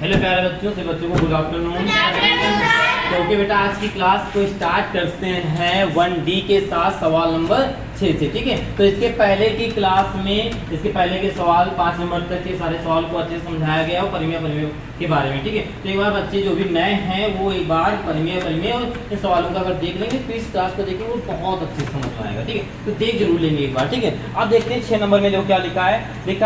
Hello प्यारे बच्चों से बच्चों को गुड आफ्टरनून। तो ओके बेटा, आज की क्लास को स्टार्ट करते हैं 1D के साथ सवाल नंबर 6 से। ठीक है, तो इसके पहले की क्लास में इसके पहले के सवाल 5 नंबर तक के सारे सवाल को अच्छे से समझाया गया और परिमेय के बारे में। ठीक है, तो एक बार बच्चे जो भी नए हैं वो एक बार परिमेय और इन सवालों का अगर देख लेंगे तो इस क्लास को देखेंगे वो बहुत अच्छे से समझ में आएगा। ठीक है, तो देख जरूर लेंगे एक बार। ठीक है, अब देखते हैं 6 नंबर में जो क्या लिखा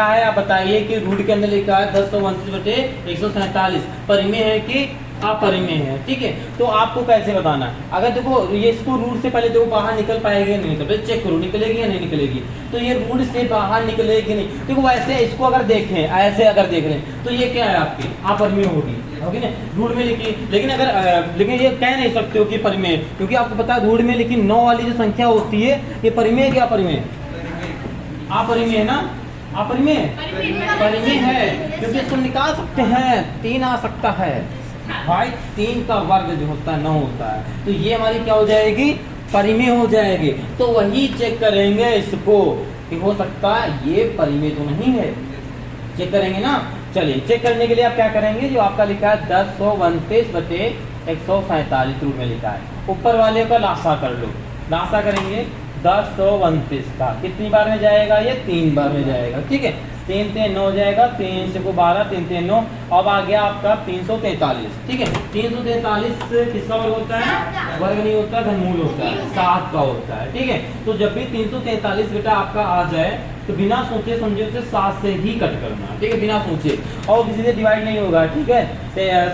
है आप बताइए कि रूट के अंदर लिखा है 1029/147 परिमेय है कि अपरिमेय है। ठीक है, तो आपको कैसे बताना है? अगर देखो ये इसको रूट से पहले देखो बाहर निकल पाएगी नहीं, तो चेक करो निकलेगी या नहीं निकलेगी। तो ये रूट से बाहर निकलेगी नहीं। देखो वैसे इसको अगर देखें, ऐसे अगर देख लें तो ये क्या है आपकी अपरिमेय होगी ना, रूट में लिखी। लेकिन ये कह नहीं सकते हो कि परिमेय, क्योंकि आपको पता है रूट में लेकिन 9 वाली जो संख्या होती है ये परिमेय क्या अपरिमेय? अपरिमेय है ना, अपरिमेय परिमेय है, क्योंकि इसको निकाल सकते हैं, 3 आ सकता है भाई, 3 का वर्ग जो होता है 9 होता है, तो ये हमारी क्या हो जाएगी? परिमेय हो जाएगी। तो वही चेक करेंगे इसको कि हो सकता है ये परिमेय तो नहीं है, चेक करेंगे ना। चलिए चेक करने के लिए आप क्या करेंगे, जो आपका लिखा है 1029/147 रूट में लिखा है, ऊपर वाले का लासा कर लो। लासा करेंगे 1029 का कितनी बार में जाएगा? ये 3 बार में जाएगा। ठीक है, 3 3 9 जाएगा, 3 से को 12, 3 3 9। अब आ गया आपका 343। ठीक है, 343 किसका वर्ग होता है? वर्ग नहीं होता, घनमूल होता है, 7 का होता है। ठीक है, तो जब भी 343 बेटा आपका आ जाए तो बिना सोचे समझे उसे 7 से ही कट करना। ठीक है, बिना सोचे, और किसी से डिवाइड नहीं होगा। ठीक है,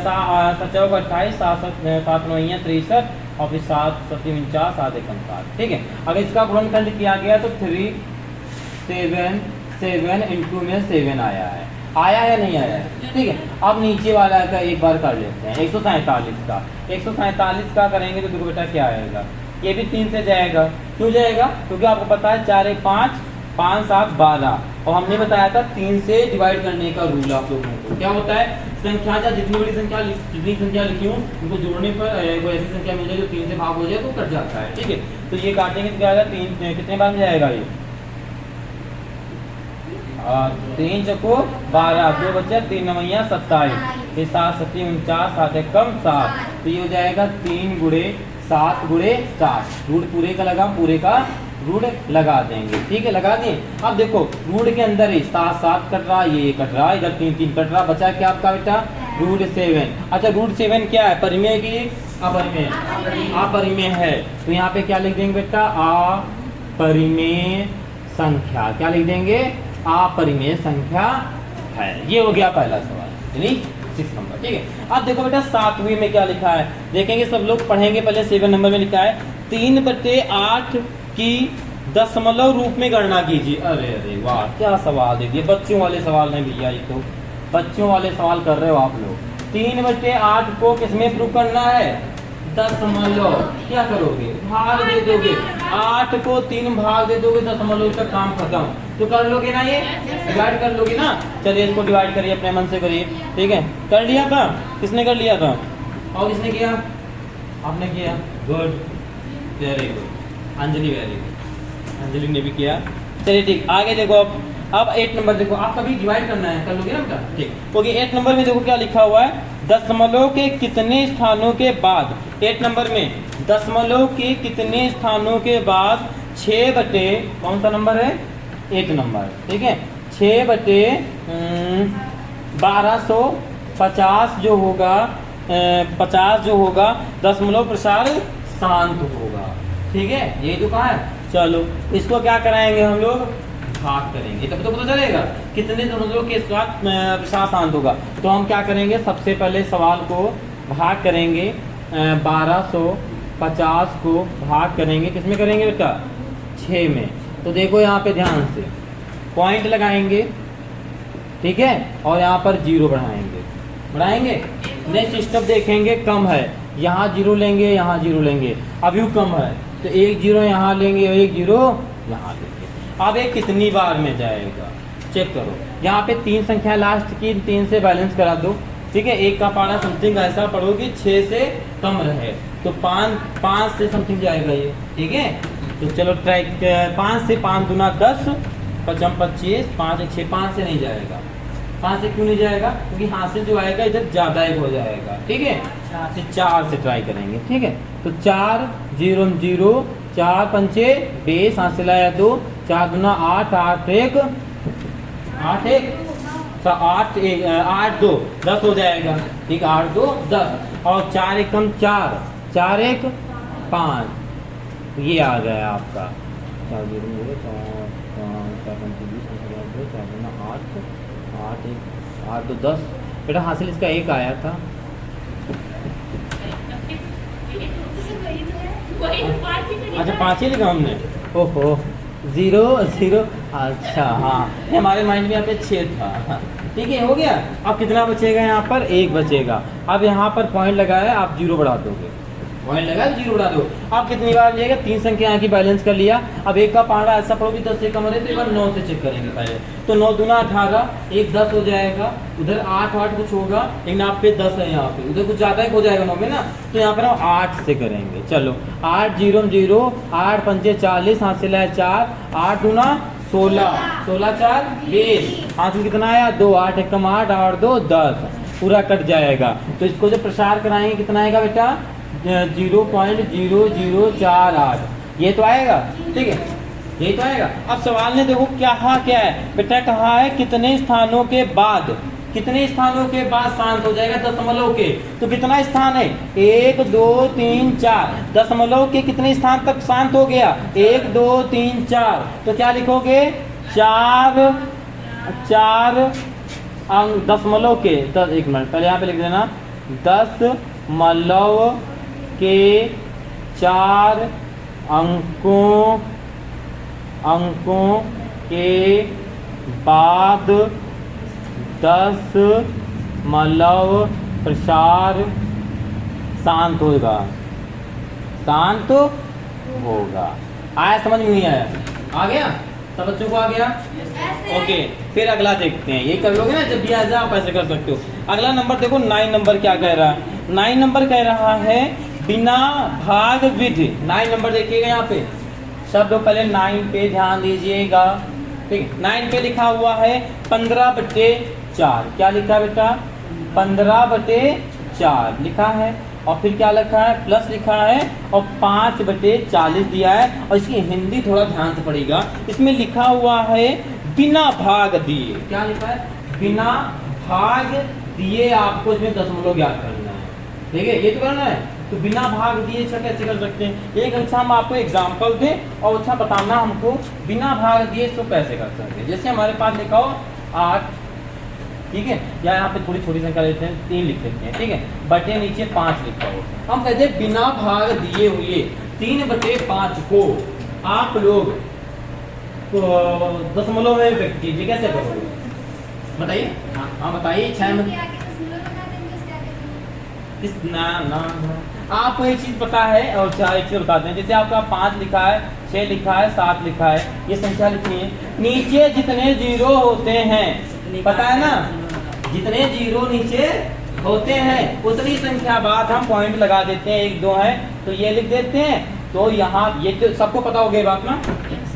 7 चौक 28, 7 9 63 और फिर 7 7 49, 7 1 7। ठीक है, अगर इसका गुणनखंड किया गया तो 3 7 इंटू में 7 आया है या नहीं आया है? ठीक है, अब नीचे वाला का एक बार कर लेते हैं 147 का। 147 का करेंगे तो देखो बेटा क्या आएगा, ये भी 3 से जाएगा। क्यों जाएगा? क्योंकि आपको पता है 4 1 5 5 7 12, और हमने बताया था 3 से डिवाइड करने का रूल आप लोगों को। क्या होता है? संख्या चाहे जितनी बड़ी संख्या लिखी हूँ उनको जोड़ने पर कोई ऐसी संख्या मिल जाए जो 3 से भाग हो जाए तो कट जाता है। ठीक है, तो ये काटेंगे तो क्या आएगा? 3 कितने बार में जाएगा? ये 3 चको 12, 2 बच्चे 3 9 27, फिर 7 7 49, 7 1 7। तो ये हो जाएगा 3 गुणे 7 गुणे 7। रूट पूरे का लगा, पूरे का रूट लगा देंगे। ठीक है, लगा दिए। अब देखो रूट के अंदर ही 7 7 कट रहा, ये कट रहा, इधर 3 3 कट रहा, बचा क्या आपका बेटा? रूट 7। अच्छा, रूट 7 क्या है? परिमेय की अपरिमेय? अपरिमेय है। तो यहाँ पे क्या लिख देंगे बेटा? अपरिमेय संख्या। क्या लिख देंगे? अपरिमेय संख्या है। ये हो गया पहला सवाल, यानी 6 नंबर। ठीक है, अब देखो बेटा 7वीं में क्या लिखा है, देखेंगे सब लोग पढ़ेंगे। पहले 7 नंबर में लिखा है 3/8 की दशमलव रूप में गणना कीजिए। अरे वाह, क्या सवाल दे दिए, बच्चों वाले सवाल नहीं भैया, ये तो बच्चों वाले सवाल कर रहे हो आप लोग। 3/8 को किसमें प्रूव करना है? दशमलव। क्या करोगे? भाग दे दोगे, 8 को 3 भाग दे दोगे, दशमलव का काम खत्म। तो कर लोगे ना, ये डिवाइड कर लोगे ना। चलिए इसको डिवाइड करिए, अपने मन से करिए। ठीक है, कर लिया था? किसने कर लिया था? और किसने किया? आपने किया, good, very good. Anjali, very good, Anjali ने भी किया। चलिए ठीक, आगे देखो। अब 8 नंबर देखो, आपका भी डिवाइड करना है, कर लोगे ना बेटा? ठीक, क्योंकि 8 नंबर में देखो क्या लिखा हुआ है, दशमलव के कितने स्थानों के बाद। 8 नंबर में दशमलव के कितने स्थानों के बाद 6 बटे, कौन सा नंबर है? 8 नंबर। ठीक है, 6 बटे 1250 जो होगा, 50 जो होगा, दशमलव प्रसार शांत होगा। ठीक है, ये तो कहा है। चलो इसको क्या कराएंगे हम लोग? भाग करेंगे, तब तो पता चलेगा कितने दशमलव के साथ प्रसार शांत होगा। तो हम क्या करेंगे, सबसे पहले सवाल को भाग करेंगे, 1250 को भाग करेंगे, किसमें करेंगे बेटा? 6 में। तो देखो यहाँ पे ध्यान से पॉइंट लगाएंगे, ठीक है, और यहाँ पर 0 बढ़ाएंगे। नेक्स्ट स्टेप देखेंगे, कम है, यहाँ 0 लेंगे, यहाँ 0 लेंगे। अब यू कम है तो 1 0 यहाँ लेंगे, 1 0 यहाँ लेंगे। अब ये कितनी बार में जाएगा? चेक करो, यहाँ पे 3 संख्या लास्ट की, 3 से बैलेंस करा दो। ठीक है, 1 का पारा समथिंग ऐसा पढ़ो कि 6 से कम रहे, तो 5 से समथिंग जाएगा ये। ठीक है, तो चलो ट्राई, 5 से 5 दूना 10, 5 5 25, 5 1 6, 5 से नहीं जाएगा। 5 से क्यों नहीं जाएगा, क्योंकि हासिल जो आएगा इधर ज्यादा ही हो जाएगा। ठीक है, 4 से ट्राई करेंगे। ठीक है, तो 4 0 0 4 पंचे 20, हासिल आया 2, 4 दूना 8, 8 1 8 1 8 2 10 हो जाएगा। ठीक, 8 2 10 और 4 1 कम 4 4 1 5, ये आ गया आपका 4 0 0 4 4 5 20 4 दूना 8 8 1 8 2 10। बेटा हासिल इसका 1 आया था। अच्छा 5 ही लिखा हमने, ओहो 0 0। अच्छा हाँ, हमारे माइंड में यहाँ पे 6 था। ठीक है, हो गया। अब कितना बचेगा, यहाँ पर 1 बचेगा। अब यहाँ पर पॉइंट लगाया, आप 0 बढ़ा दोगे, पॉइंट लगा 0 बढ़ा दो। अब कितनी बार जाएगा, 3 संख्या यहाँ की बैलेंस कर लिया। अब 1 का पारा ऐसा पढ़ो कि 10 से कम है, तो एक बार 9 से चेक करेंगे पहले। तो 9 दूना 18, 1 10 हो जाएगा। उधर 8 8 कुछ होगा, लेकिन आप पे 10 है, यहाँ पे उधर कुछ ज़्यादा ही हो जाएगा 9 में ना, तो यहाँ पर हम 8 से करेंगे। चलो 8 0 0 8 पंचे 40, हासिल है 4, 8 दूना 16, 16 4 20, हासिल कितना आया 2, 8 1 8 8 2 10, पूरा कट जाएगा। तो इसको जब प्रसार कराएंगे कितना आएगा बेटा, 0.0048, ये तो आएगा। ठीक है, ये तो आएगा। अब सवाल ने देखो क्या है बेटा, कहा है कितने स्थानों के बाद, कितने स्थानों के बाद शांत हो जाएगा दशमलव के। तो कितना स्थान है, 1 2 3 4, दशमलव के कितने स्थान तक शांत हो गया, 1 2 3 4। तो क्या लिखोगे, 4 दशमलव के, 1 मिनट पहले यहाँ पे लिख देना, दशमलव के 4 अंकों के बाद दशमलव प्रसार शांत होगा, शांत होगा। आया समझ में नहीं आया, आ गया सब बच्चों को, आ गया। ओके, फिर अगला देखते हैं। ये कर लोगे ना, जब भी आ जाए आप ऐसे कर सकते हो। अगला नंबर देखो, 9 नंबर क्या कह रहा है। 9 नंबर कह रहा है बिना भाग विधि। 9 नंबर देखिएगा, यहाँ पे शब्द पहले 9 पे ध्यान दीजिएगा। ठीक, 9 पे लिखा हुआ है 15/4। क्या लिखा है बेटा, 15/4 लिखा है, और फिर क्या लिखा है, प्लस लिखा है, और 5/40 दिया है। और इसकी हिंदी थोड़ा ध्यान से पढ़िएगा, इसमें लिखा हुआ है बिना भाग दिए। क्या लिखा है, बिना भाग दिए आपको इसमें दशमलव ज्ञात करना है। ठीक है, ये तो करना है। तो बिना भाग दिए अच्छा कैसे कर सकते हैं, एक अच्छा हम आपको एग्जांपल दें और अच्छा बताना हमको बिना भाग दिए इसको कैसे कर सकते हैं। जैसे हमारे पास लिखा हो 8, ठीक है, या यहाँ पे थोड़ी छोटी संख्या लेते हैं, 3 लिख लेते हैं। ठीक है, बटे नीचे 5 लिखा हो, हम कहते हैं बिना भाग दिए हुए 3/5 को आप लोग दशमलव में व्यक्त कीजिए। कैसे करोगे बताइए, हाँ बताइए। 6 ना आपको एक चीज पता है, और 4 एक चीज बताते हैं। जैसे आपका 5 लिखा है, 6 लिखा है, 7 लिखा है, ये संख्या लिखनी है। नीचे जितने 0 होते हैं, पता है ना, जितने 0 नीचे होते हैं उतनी संख्या बाद हम पॉइंट लगा देते हैं। 1 2 है तो ये लिख देते हैं। तो यहाँ ये तो सबको पता हो गई बात ना,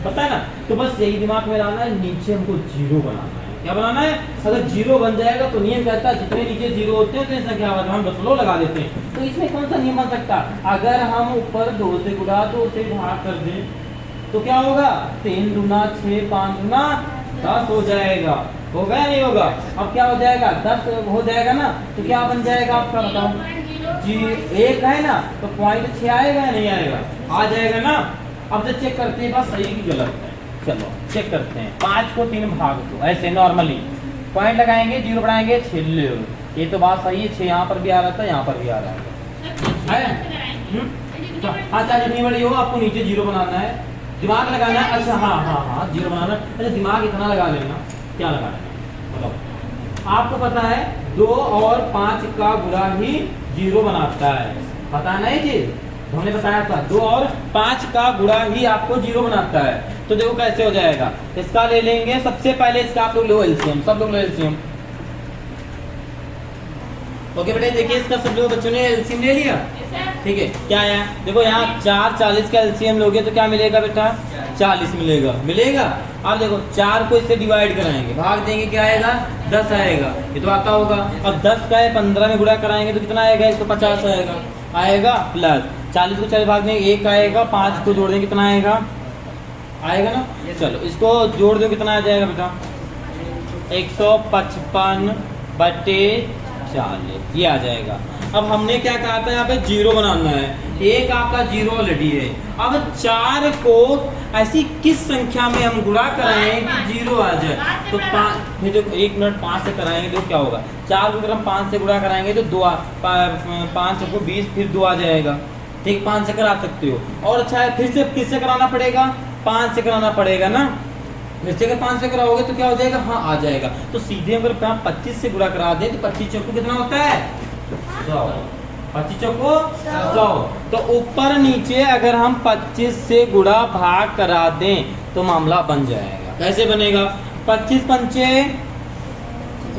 पता है ना। तो बस यही दिमाग में लाना है, नीचे हमको 0 बनाना है। क्या बनाना है, अगर 0 बन जाएगा तो नियम कहता है जितने नीचे 0 होते हैं उतनी संख्या बाद हम दशमलव लगा देते हैं। तो इसमें कौन सा नियम बन सकता, अगर हम ऊपर 2 से गुणा 2 से भाग कर दें तो क्या होगा, 3 दूना 6 5 दूना 10 हो जाएगा। होगा या नहीं होगा, अब क्या हो जाएगा, 10 हो जाएगा ना। तो क्या बन जाएगा आपका बताओ, 1 है ना, तो 0.6 आएगा या नहीं आएगा, आ जाएगा ना। अब जब चेक करते हैं बात सही की गलत है, चलो चेक करते हैं। 5 को 3 भाग दो, ऐसे नॉर्मली पॉइंट लगाएंगे, 0 बढ़ाएंगे, 6 ले। ये तो बात सही है, 6 यहाँ पर भी आ रहा था, यहाँ पर भी आ रहा है। हाँ, चाहे जितनी बड़ी हो आपको नीचे 0 बनाना है, दिमाग लगाना है। अच्छा हाँ हाँ हाँ 0 बनाना है। अच्छा दिमाग इतना लगा लेना, क्या लगाना है बताओ। आपको पता है 2 और 5 का गुणा ही 0 बनाता है, पता है ना ये चीज, हमने बताया था। 2 और 5 का गुणा ही आपको 0 बनाता है। तो देखो कैसे हो जाएगा, इसका ले लेंगे सबसे पहले, इसका आप लोग लो एलसीएम, सब लोग लो एलसीएम। ओके बेटा देखिए इसका सब लोग बच्चों ने एलसीएम ले लिया। ठीक है, क्या आया देखो यहाँ 4 40 का एलसीएम लोगे तो क्या मिलेगा बेटा 40 मिलेगा। अब देखो 4 को इससे डिवाइड कराएंगे, भाग देंगे, क्या आएगा 10 आएगा, ये तो आता होगा। अब 10 का है 15 में गुणा कराएंगे तो कितना आएगा 150 आएगा प्लस 40 को 4 भाग देंगे 1 आएगा, 5 को जोड़ देंगे कितना आएगा ना। चलो इसको जोड़ दो कितना आ जाएगा बेटा 155/40 ये आ जाएगा। अब हमने क्या कहा था यहाँ पे जीरो बनाना है, एक आपका जीरो ऑलरेडी है। अब 4 को ऐसी किस संख्या में हम गुणा कराएं कि जीरो आ जाए, तो 5 फिर देखो 1 मिनट 5 से कराएंगे तो क्या होगा 4 को अगर हम 5 से गुणा कराएंगे तो 5 को 20 फिर 2 आ जाएगा। ठीक 5 से करा सकते हो। और अच्छा है फिर से किससे कराना पड़ेगा 5 से कराना पड़ेगा ना, फिर से अगर 5 से कराओगे तो क्या हो जाएगा हाँ आ जाएगा। तो सीधे अगर 25 से गुणा करा दें तो 25 चौको कितना होता है 100, 25 चौको 100। तो ऊपर नीचे अगर हम 25 से गुणा भाग करा दें तो मामला बन जाएगा। कैसे बनेगा 25 पंचे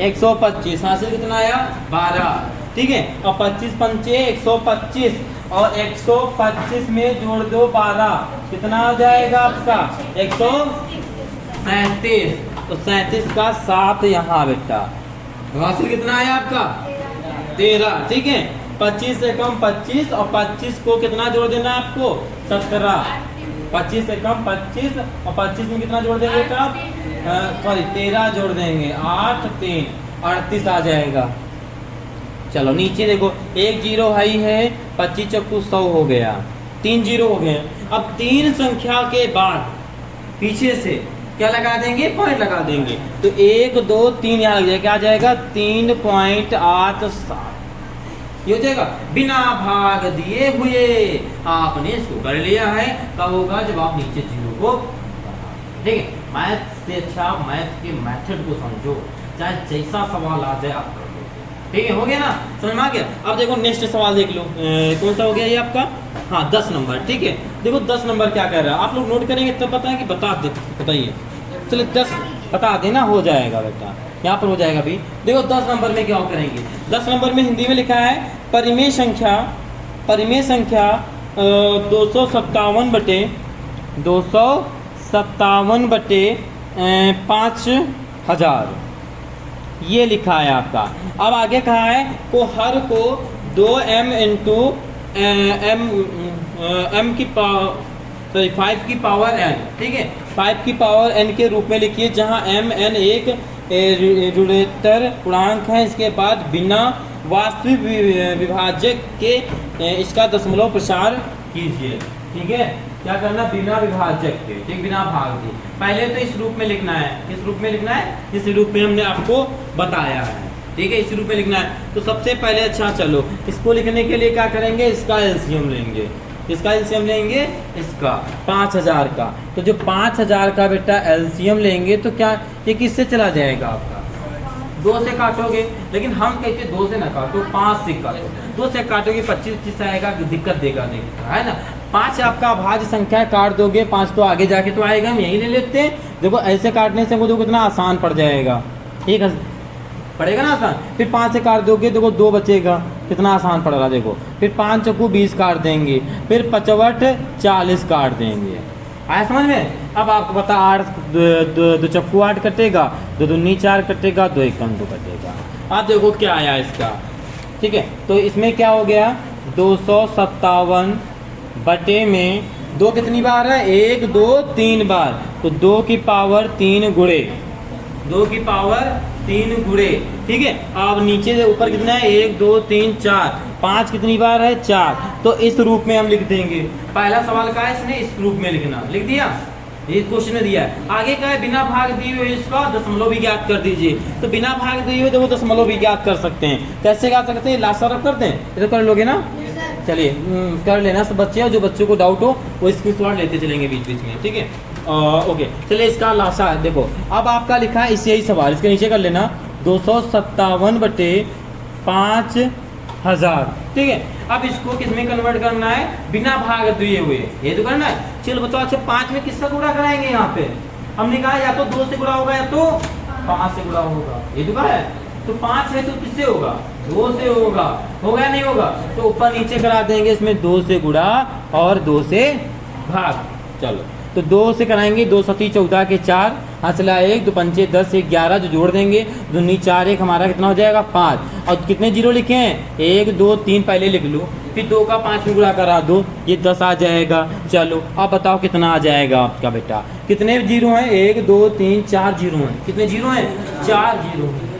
125, हासिल कितना आया 12। ठीक है, और 25 पंचे 125 और 125 में जोड़ दो 12 कितना हो जाएगा आपका 137। तो 37 का 7 यहाँ बेटा, हासिल कितना आया आपका 13। ठीक है, 25 से कम 25 और 25 को कितना जोड़ देना आपको 17। 25 से कम 25 और 25 में कितना जोड़ देंगे बेटा सॉरी 13 जोड़ देंगे 8 3 38 आ जाएगा। चलो नीचे देखो एक जीरो हाई है 25 चक्कू 100 हो गया, 3 जीरो हो गए। अब 3 संख्या के बाद पीछे से क्या लगा देंगे पॉइंट लगा देंगे तो 1 2 3 यहाँ लग जाएगा, क्या आ जाएगा 3.87 ये हो जाएगा बिना भाग दिए हुए। आपने इसको कर लिया है, कब होगा जब आप नीचे जीरो को। ठीक है, मैथ से अच्छा मैथ के मेथड को समझो, चाहे जैसा सवाल आ जाए आप कर लो। ठीक है, हो गया ना, समझ में आ गया। अब देखो नेक्स्ट सवाल देख लो कौन सा हो गया ये आपका हाँ 10 नंबर। ठीक है, देखो 10 नंबर क्या कह रहा है आप लोग नोट करेंगे तब बताएं कि बताइए। चलो 10 बता देना हो जाएगा बेटा, यहाँ पर हो जाएगा भी। देखो 10 नंबर में क्या करेंगे, 10 नंबर में हिंदी में लिखा है परिमेय संख्या 257/5000 ये लिखा है आपका। अब आगे कहा है को हर को 2m इंटू m की पावर 5 की पावर n। ठीक है, 5 की पावर n के रूप में लिखिए जहां m n एक ऋणात्मक पूर्णांक है। इसके बाद बिना वास्तविक विभाजक के इसका दशमलव प्रसार कीजिए। ठीक है, क्या करना बिना विभाजक के, ठीक बिना भाग के। पहले तो इस रूप में लिखना है, किस रूप में लिखना है इस रूप में हमने आपको बताया है। ठीक है, इस रूप में लिखना है। तो सबसे पहले अच्छा चलो इसको लिखने के लिए क्या करेंगे इसका एलसीएम लेंगे। इसका एलसीएम लेंगे इसका 5000 का। तो जो 5000 का बेटा एलसीएम लेंगे तो क्या ये किससे चला जाएगा आपका 2 से काटोगे, लेकिन हम कहते 2 से ना काटो 5 से काटो। 2 से काटोगे 25 आएगा, दिक्कत देगा है ना। 5 आपका भाज्य संख्या काट दोगे, 5 तो आगे जाके तो आएगा, हम यही ले लेते हैं। देखो ऐसे काटने से वो कितना आसान पड़ जाएगा, ठीक है पड़ेगा ना आसान। फिर 5 से काट दोगे देखो 2 बचेगा, कितना आसान पड़ रहा देखो। फिर 5 चक्कू 20 काट देंगे, फिर 55 40 काट देंगे। आया समझ में। अब आपको पता 8 दो चक्कू 8 कटेगा, 2 दूनी 4 कटेगा, 2 एकम 2 कटेगा। अब देखो क्या आया इसका। ठीक है, तो इसमें क्या हो गया 257 बटे में 2 कितनी बार है 1 2 3 बार, तो 2 की पावर 3 गुणे 2 की पावर 3 गुणे। ठीक है, अब नीचे से ऊपर कितना है 1 2 3 4 5 कितनी बार है 4। तो इस रूप में हम लिख देंगे। पहला सवाल का है इसने इस रूप में लिखना, लिख दिया ये क्वेश्चन में दिया है। आगे का है बिना भाग दिए हुए इसका दशमलव भी ज्ञात कर दीजिए। तो बिना भाग दिए हुए तो वो दशमलव भी ज्ञात कर सकते हैं। कैसे ज्ञात करते हैं लास्ट रफ करते हैं, ये तो कर लोगे ना। चलिए कर लेना सब बच्चे, और जो बच्चों को डाउट हो वो स्क्रीनशॉट लेते चलेंगे बीच बीच में। ठीक है ओके, चलिए इसका लाशा देखो। अब आपका लिखा है इस यही सवाल, इसके नीचे कर लेना 257 बटे 5000। ठीक है, अब इसको किस में कन्वर्ट करना है बिना भाग दिए हुए, ये तो करना है। चलो बताओ अच्छा 5 में किससे गुणा कराएंगे यहाँ पे। हमने कहा या तो 2 से गुणा होगा या तो 5 से गुणा होगा, ये तो कहा है तो 5 है तो किससे होगा, 2 से होगा नहीं होगा, तो ऊपर नीचे करा देंगे, इसमें 2 से गुणा और 2 से भाग। चलो तो 2 से कराएंगे, 2 सती 14 के 4, हासिला 1, 2 पंचे 10, 1 11, जो जोड़ देंगे, दूनी 4, 1 हमारा कितना हो जाएगा 5। और कितने जीरो लिखे हैं, 1 2 3 पहले लिख लो, फिर 2 का 5 में गुणा करा दो, ये 10 आ जाएगा। चलो अब बताओ कितना आ जाएगा आपका बेटा, कितने जीरो हैं, 1 2 3 4 जीरो हैं, कितने जीरो हैं, 4 जीरो हैं।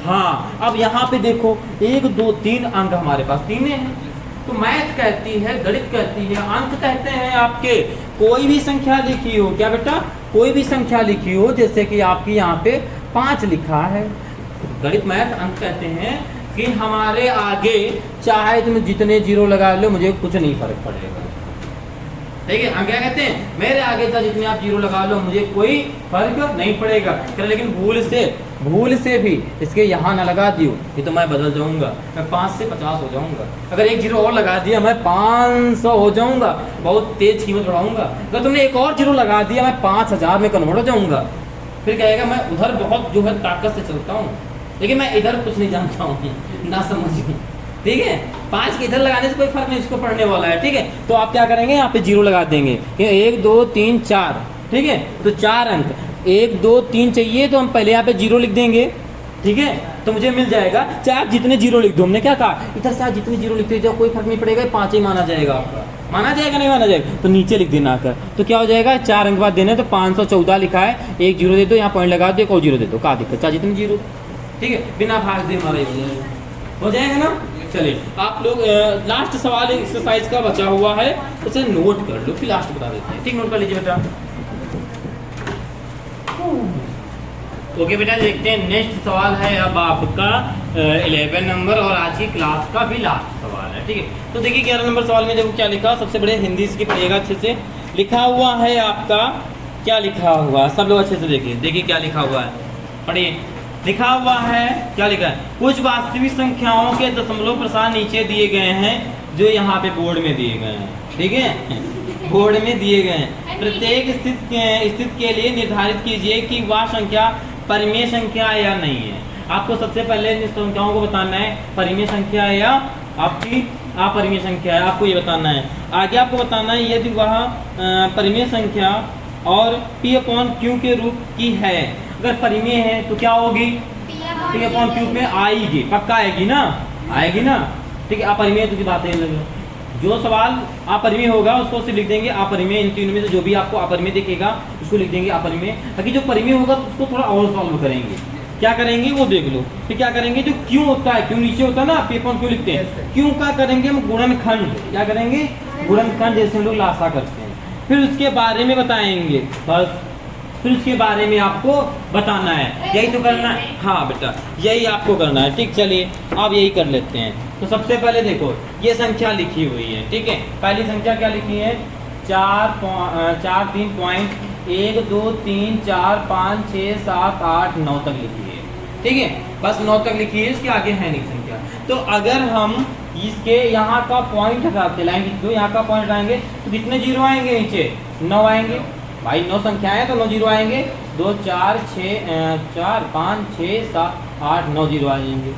हाँ अब यहाँ पे देखो 1 2 3 अंक हमारे पास 3 है, तो मैथ कहती है, गणित कहती है, अंक कहते हैं आपके कोई भी संख्या लिखी हो, क्या बेटा, कोई भी संख्या लिखी हो, जैसे कि आपकी यहाँ पे 5 लिखा है, गणित मैथ अंक कहते हैं कि हमारे आगे चाहे तुम जितने जीरो लगा लो मुझे कुछ नहीं फर्क पड़ेगा, ठीक है। हम क्या कहते हैं, मेरे आगे चाहे जितने आप जीरो लगा लो मुझे कोई फर्क नहीं पड़ेगा, लेकिन भूल से भी इसके यहाँ ना लगा दियो, ये तो मैं बदल जाऊंगा, मैं 5 से 50 हो जाऊंगा, अगर एक जीरो और लगा दिया मैं 500 हो जाऊंगा, बहुत तेज कीमत बढ़ाऊंगा, अगर तुमने एक और जीरो लगा दिया मैं 5000 में कन्वर्ट हो जाऊंगा, फिर कहेगा मैं उधर बहुत जो है ताकत से चलता हूँ, लेकिन मैं इधर कुछ नहीं जानता हूँ, ना समझ, ठीक है। 5 के इधर लगाने से कोई फर्क नहीं, इसको पढ़ने वाला है, ठीक है। तो आप क्या करेंगे, यहाँ पे जीरो लगा देंगे, 1 2 3 4, ठीक है, तो 4 अंक, 1 2 3 चाहिए तो हम पहले यहाँ पे जीरो लिख देंगे, ठीक है, तो मुझे मिल जाएगा 4, जितने जीरो लिख दो, हमने क्या कहा, इधर से जितने जीरो लिखते जाओ कोई फर्क नहीं पड़ेगा, 5 ही माना जाएगा आपका, माना जाएगा नहीं माना जाएगा, तो नीचे लिख देना आकर, तो क्या हो जाएगा, 4 अंक बाद देने, तो 514 लिखा है, 1 जीरो दे दो, यहाँ पॉइंट लगा दो, एक और जीरो दे दो, क्या दिक्कत, 4 जितने जीरो, ठीक है, बिना भाग दे हमारा हो जाएगा ना। चलिए आप लोग लास्ट सवाल एक्सरसाइज का बचा हुआ है, उसे नोट कर लो, फिर लास्ट बता देते हैं, ठीक, नोट कर लीजिए बेटा। ओके बेटा, देखते हैं नेक्स्ट सवाल है अब आपका 11 नंबर और आज की क्लास का भी लास्ट सवाल है, ठीक है। तो देखिए 11 नंबर सवाल में देखो क्या लिखा, सबसे बड़े हिंदी इसकी पढ़िएगा अच्छे से, लिखा हुआ है आपका, क्या लिखा हुआ, सब लोग अच्छे से देखिए क्या लिखा हुआ है, पढ़िए, लिखा हुआ है, क्या लिखा है, कुछ वास्तविक संख्याओं के दशमलव प्रसार नीचे दिए गए हैं, जो यहाँ पे बोर्ड में दिए गए हैं, ठीक है, बोर्ड में दिए गए हैं, प्रत्येक स्थिति के लिए निर्धारित कीजिए कि वह संख्या परिमेय संख्या है या नहीं है। आपको सबसे पहले इन संख्याओं को बताना है परिमेय संख्या है या आपकी अपरिमेय संख्या है, आपको ये बताना है। आगे आपको बताना है यदि वह परिमेय संख्या और P/Q के रूप की है, अगर परिमेय है तो क्या होगी, P/Q में आएगी, पक्का आएगी ना, ठीक है। अपरिमेय तो की बात है, जो सवाल अपरिमेय होगा उसको सिर्फ लिख देंगे अपरिमेय, इन तीनों में से जो भी आपको अपरिमेय दिखेगा उसको लिख देंगे अपरिमेय, ताकि जो परिमेय होगा तो उसको थोड़ा और सॉल्व करेंगे, क्या करेंगे वो देख लो। फिर क्या करेंगे, जो क्यों होता है, क्यों नीचे होता है ना, P/Q लिखते हैं, क्यों का करेंगे हम गुणनखंड, क्या करेंगे गुणनखंड, जैसे हम लोग लासा करते हैं, फिर उसके बारे में बताएंगे, बस फिर उसके बारे में आपको बताना है, यही तो करना है, हाँ बेटा यही आपको करना है, ठीक। चलिए अब यही कर लेते हैं। तो सबसे पहले देखो ये संख्या लिखी हुई है, ठीक है, पहली संख्या क्या लिखी है, 4 3 पॉइंट 1 2 3 4 5 6 7 8 9 तक लिखी है, ठीक है, बस 9 तक लिखी है, इसके आगे है नहीं संख्या। तो अगर हम इसके यहाँ का पॉइंट हटाते लाएंगे, तो यहाँ का पॉइंट लाएंगे तो कितने जीरो आएंगे, नीचे 9 आएंगे, भाई 9 संख्या है तो 9 जीरो आएंगे, 2 4 5 6 7 8 9 जीरो आ जाएंगे,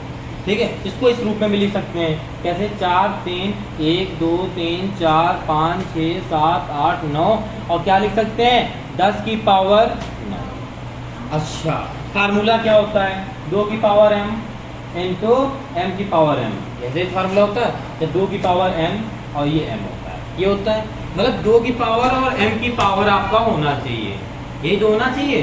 ठीक है। इसको इस रूप में भी लिख सकते हैं, कैसे 4 3 1 2 3 4 5 6 7 8 9, और क्या लिख सकते हैं 10 की पावर 9। अच्छा, फार्मूला क्या होता है, 2 की पावर m इंटू m की पावर m, ऐसे फार्मूला होता है, 2 की पावर m और ये m होता है, ये होता है, मतलब 2 की पावर और m की पावर आपका होना चाहिए, यही तो होना चाहिए।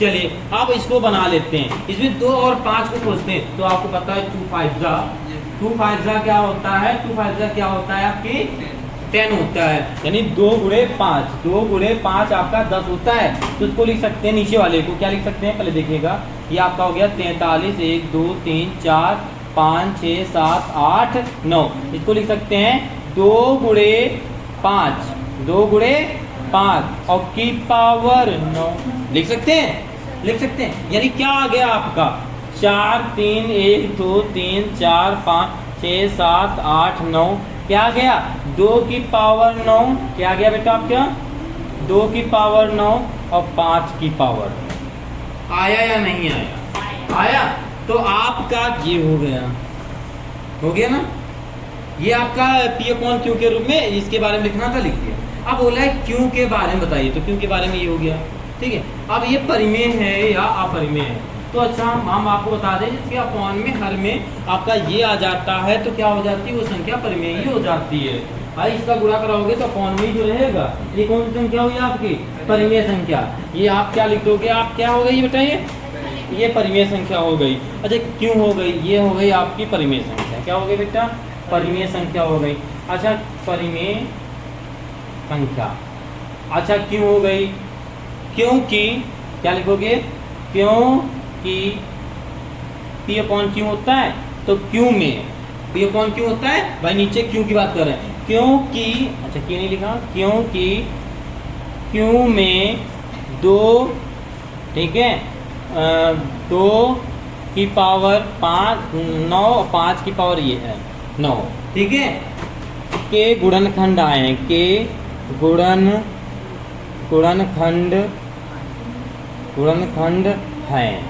चलिए अब इसको बना लेते हैं, इसमें 2 और 5 को खोजते हैं, तो आपको पता है 2 5 जा क्या होता है, 2 5 जा क्या होता है आपकी 10 होता है, यानी 2 गुणे 5 आपका 10 होता है, तो इसको लिख सकते हैं, नीचे वाले को क्या लिख सकते हैं पहले देखिएगा, ये आपका हो गया 43 1 2 3 4 5 6 7 8 9, इसको लिख सकते हैं 2 गुणे 5 और की पावर 9 लिख सकते हैं, यानी क्या आ गया आपका 4 3 1 2 3 4 5 6 7 8 9, क्या आ गया 2 की पावर 9, क्या आ गया बेटा आपका 2 की पावर 9 और 5 की पावर, आया या नहीं आया, तो आपका ये हो गया ना, ये आपका P अपॉन Q के रूप में इसके बारे में लिखना था, लिख दिया। अब बोला है Q के बारे में बताइए, तो Q के बारे में ये हो गया, ठीक है। अब ये परिमेय है या अपरिमेय है, तो अच्छा हम आपको बता दें जिसके अपॉन में हर में आपका ये आ जाता है तो क्या हो जाती है, वो संख्या परिमेय ही हो जाती है भाई। इसका गुणा कराओगे तो अपॉन में ही जो रहेगा। ये कौन सी संख्या हुई आपकी, परिमेय संख्या। ये आप क्या लिख दोगे, आप क्या हो गई बताइए, ये परिमेय संख्या हो गई। अच्छा क्यों हो गई, ये हो गई आपकी परिमेय संख्या। क्या हो गई बेटा, परिमेय संख्या हो गई। अच्छा परिमेय संख्या, अच्छा क्यों हो गई, क्योंकि क्या लिखोगे, क्योंकि P अपॉन Q होता है, तो Q में P अपॉन Q होता है भाई, नीचे Q की बात कर रहे हैं, क्योंकि अच्छा क्यों नहीं लिखा, क्योंकि Q में 2, ठीक है, 2 की पावर 5, 9, 5 की पावर ये है 9, ठीक है, के गुणनखंड आए हैं, के गुणनखंड है,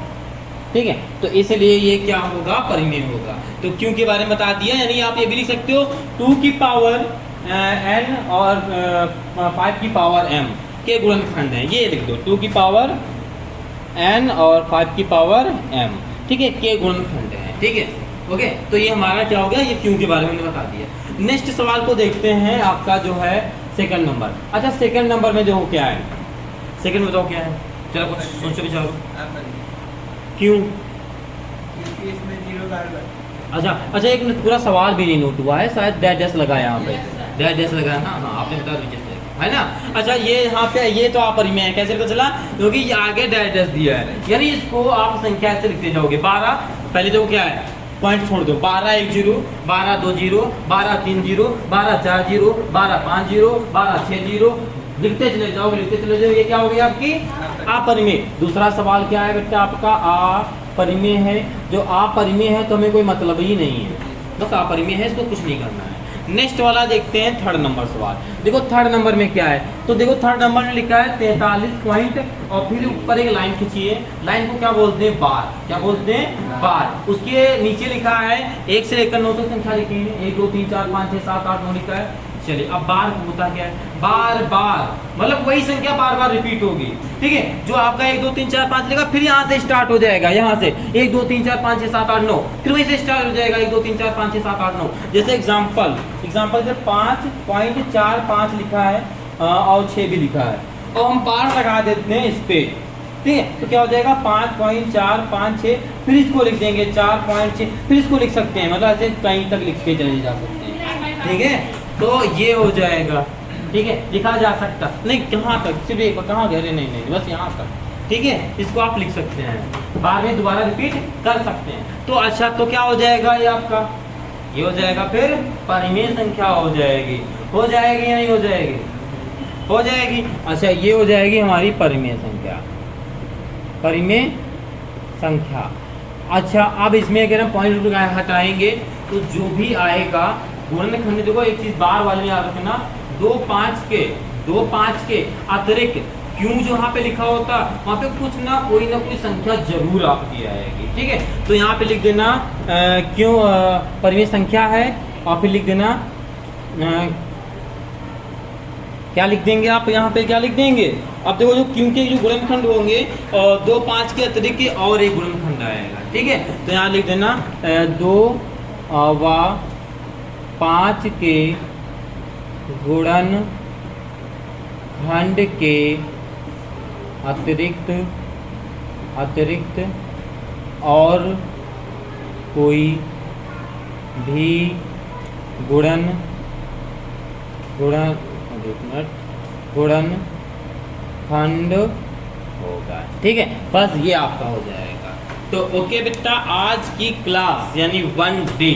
ठीक है। तो इसलिए ये क्या होगा, परिमेय होगा। तो क्यों के बारे में बता दिया, यानी आप ये भी लिख सकते हो 2 की पावर n और 5 की पावर m के गुणनखंड है, ये लिख दो, 2 की पावर n और 5 की पावर m, ठीक है, के गुणनखंड है, ठीक है, ओके। तो ये हमारा क्या हो गया, ये क्यों के बारे में बता दिया। नेक्स्ट सवाल को देखते हैं, आपका जो है सेकंड नंबर। अच्छा सेकंड नंबर में जो क्या है, सेकंड में बताओ क्या है, चलो कुछ सोचो विचारो, क्यों। अच्छा एक मिनट, पूरा सवाल भी नहीं नोट हुआ है, शायद डैश लगा यहाँ पे, डैश लगा है ना, हाँ आपने बता दीजिए है ना। अच्छा ये यहाँ पे ये तो अपरिमेय है, कैसे पता चला, क्योंकि ये आगे डैश दिया है, यानी इसको आप संख्या से लिखते जाओगे। 12 पहले तो क्या है, पॉइंट छोड़ दो, 12 1 0, 12 2 0, 12 3 0, 12 4 0, 12 5 0, 12 6 0, लिखते चले जाओ, लिखते चले जाओ। ये क्या हो गई आपकी अपरिमेय। दूसरा सवाल क्या है बेटा आपका, अपरिमेय है। जो अपरिमेय है तो हमें कोई मतलब ही नहीं है, बस अपरिमेय है, इसको कुछ नहीं करना है। नेक्स्ट वाला देखते हैं, थर्ड नंबर सवाल। देखो थर्ड नंबर में क्या है, तो देखो थर्ड नंबर में लिखा है 43 पॉइंट और फिर ऊपर एक लाइन खींचिए, लाइन को क्या बोलते हैं, बार। क्या बोलते हैं, बार। उसके नीचे लिखा है 1 से लेकर 9 तक संख्या लिखी है, 1 2 3 4 5 6 7 8 9 लिखा है। चलिए अब बार होता क्या है, बार बार मतलब वही संख्या बार बार रिपीट होगी, ठीक है। जो आपका 1 2 3 4 5 लेगा, फिर यहाँ से स्टार्ट हो जाएगा, यहाँ से 1 2 3 4 5 6 7 8 9, फिर वहीं से स्टार्ट हो जाएगा 1 2 3 4 5 6 7 8 9। जैसे एग्जांपल से 5.45 लिखा है और 6 भी लिखा है, और हम बार लगा देते हैं इस पे, ठीक है। तो क्या हो जाएगा 5.456, फिर इसको लिख देंगे 4.6, फिर इसको लिख सकते हैं, मतलब ऐसे कहीं तक लिख के चले जा सकते हैं, ठीक है। तो ये हो जाएगा, ठीक है, लिखा जा सकता नहीं, कहाँ तक, सिर्फ एक कहाँ गहरे नहीं, बस यहाँ तक, ठीक है। इसको आप लिख सकते हैं, बाद में दोबारा रिपीट कर सकते हैं। तो अच्छा तो क्या हो जाएगा, ये आपका ये हो जाएगा, फिर परिमेय संख्या हो जाएगी या नहीं हो जाएगी, हो जाएगी। अच्छा ये हो जाएगी हमारी परिमेय संख्या। अच्छा अब इसमें अगर हम पॉइंट हटाएंगे तो जो भी आएगा गुणनखंड, देखो एक चीज बार वाले में याद रखना, 2 5 के अतिरिक्त क्यों जो यहाँ पे लिखा होता, वहाँ पे कुछ ना कोई संख्या जरूर आपकी आएगी, ठीक है। तो यहाँ पे लिख देना क्यों परिमेय संख्या है, और फिर लिख देना क्या लिख देंगे आप, यहाँ पे क्या लिख देंगे। अब देखो जो क्यों के जो गुणनखंड होंगे, 2 5 के अतिरिक्त और एक गुणनखंड आएगा, ठीक है। तो यहाँ लिख देना 2 व 5 के गुणनखंड के अतिरिक्त और कोई भी गुणनखंड होगा, ठीक है। बस ये आपका हो जाएगा। तो ओके बेटा, आज की क्लास यानी 1 डे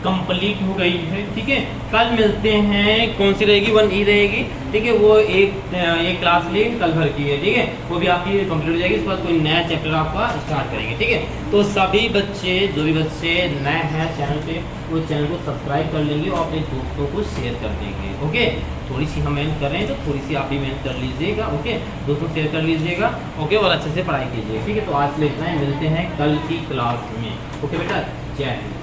कंप्लीट हो गई है। ठीक है, कल मिलते हैं, कौन सी रहेगी, 1E रहेगी। ठीक है, वो एक क्लास लेंगे कल भर की है। ठीक है, वो भी आपकी कंप्लीट हो जाएगी। इसके बाद कोई नया चैप्टर आपका स्टार्ट करेंगे। ठीक है, तो सभी बच्चे, जो भी बच्चे नए हैं चैनल पे, वो चैनल को सब्सक्राइब कर लेंगे और अपने दोस्तों को शेयर कर देंगे। ओके, थोड़ी सी हम मेहनत कर रहे हैं तो थोड़ी सी आप भी मेहनत कर लीजिएगा। ओके, दोस्तों शेयर कर लीजिएगा। ओके, और अच्छे से पढ़ाई कीजिए। ठीक है, तो आज के लिए इतना ही, मिलते हैं कल की क्लास में। ओके बेटा, जय हिंद।